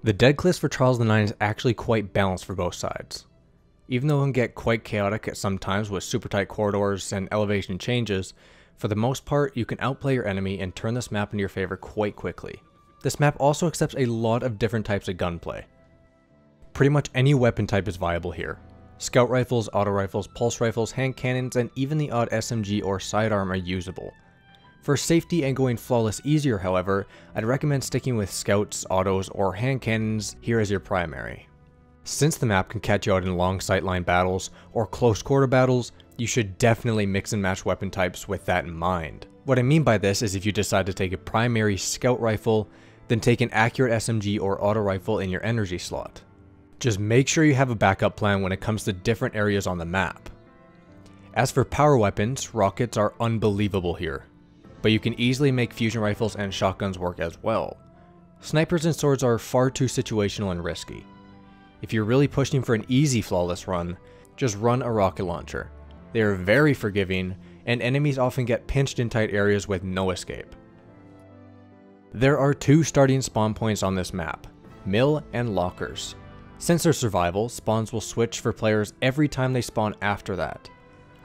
The dead cliffs for Trials of the Nine is actually quite balanced for both sides. Even though it can get quite chaotic at some times with super tight corridors and elevation changes, for the most part you can outplay your enemy and turn this map into your favor quite quickly. This map also accepts a lot of different types of gunplay. Pretty much any weapon type is viable here. Scout rifles, auto rifles, pulse rifles, hand cannons, and even the odd SMG or sidearm are usable. For safety and going flawless easier, however, I'd recommend sticking with scouts, autos, or hand cannons here as your primary. Since the map can catch you out in long sightline battles or close quarter battles, you should definitely mix and match weapon types with that in mind. What I mean by this is if you decide to take a primary scout rifle, then take an accurate SMG or auto rifle in your energy slot. Just make sure you have a backup plan when it comes to different areas on the map. As for power weapons, rockets are unbelievable here, but you can easily make fusion rifles and shotguns work as well. Snipers and swords are far too situational and risky. If you're really pushing for an easy flawless run, just run a rocket launcher. They are very forgiving, and enemies often get pinched in tight areas with no escape. There are two starting spawn points on this map, mill and lockers. Since they're survival, spawns will switch for players every time they spawn after that.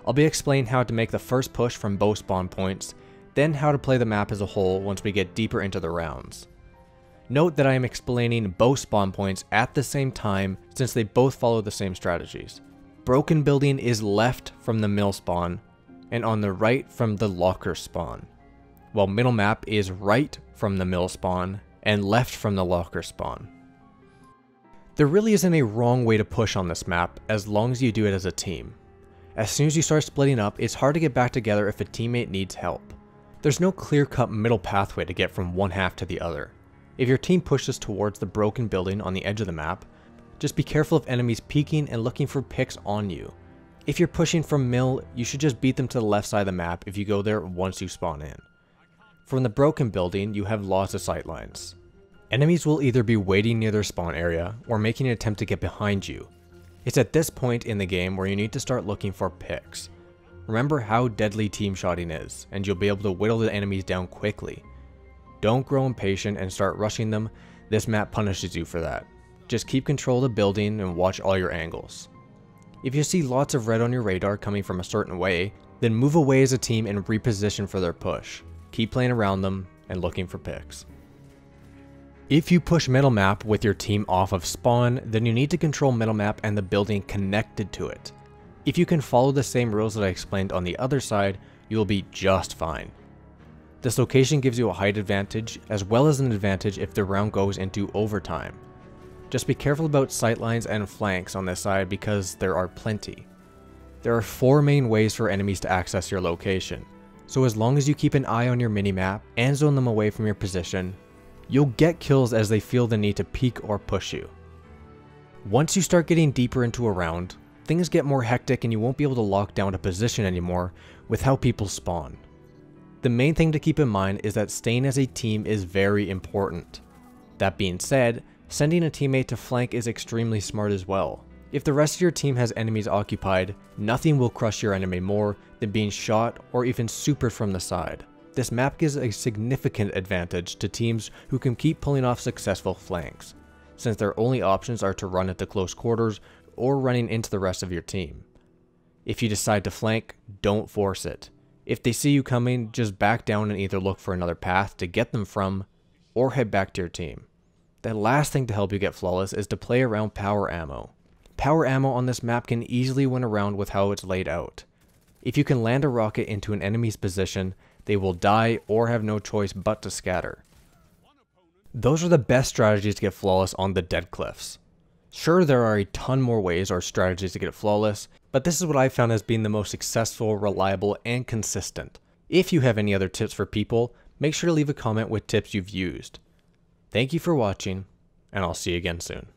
I'll be explaining how to make the first push from both spawn points, then how to play the map as a whole once we get deeper into the rounds. Note that I am explaining both spawn points at the same time since they both follow the same strategies. Broken building is left from the mill spawn, and on the right from the locker spawn, while middle map is right from the mill spawn and left from the locker spawn. There really isn't a wrong way to push on this map as long as you do it as a team. As soon as you start splitting up, it's hard to get back together if a teammate needs help. There's no clear-cut middle pathway to get from one half to the other. If your team pushes towards the broken building on the edge of the map, just be careful of enemies peeking and looking for picks on you. If you're pushing from mill, you should just beat them to the left side of the map if you go there once you spawn in. From the broken building, you have lots of sightlines. Enemies will either be waiting near their spawn area or making an attempt to get behind you. It's at this point in the game where you need to start looking for picks. Remember how deadly team shotting is, and you'll be able to whittle the enemies down quickly. Don't grow impatient and start rushing them, this map punishes you for that. Just keep control of the building and watch all your angles. If you see lots of red on your radar coming from a certain way, then move away as a team and reposition for their push. Keep playing around them and looking for picks. If you push middle map with your team off of spawn, then you need to control middle map and the building connected to it. If you can follow the same rules that I explained on the other side, you will be just fine. This location gives you a height advantage as well as an advantage if the round goes into overtime. Just be careful about sightlines and flanks on this side because there are plenty. There are 4 main ways for enemies to access your location, so as long as you keep an eye on your minimap and zone them away from your position, you'll get kills as they feel the need to peek or push you. Once you start getting deeper into a round, things get more hectic and you won't be able to lock down a position anymore with how people spawn. The main thing to keep in mind is that staying as a team is very important. That being said, sending a teammate to flank is extremely smart as well. If the rest of your team has enemies occupied, nothing will crush your enemy more than being shot or even supered from the side. This map gives a significant advantage to teams who can keep pulling off successful flanks, since their only options are to run into close quarters or running into the rest of your team. If you decide to flank, don't force it. If they see you coming, just back down and either look for another path to get them from, or head back to your team. The last thing to help you get flawless is to play around power ammo. Power ammo on this map can easily win around with how it's laid out. If you can land a rocket into an enemy's position, they will die or have no choice but to scatter. Those are the best strategies to get flawless on the dead cliffs. Sure, there are a ton more ways or strategies to get it flawless, but this is what I found as being the most successful, reliable, and consistent. If you have any other tips for people, make sure to leave a comment with tips you've used. Thank you for watching, and I'll see you again soon.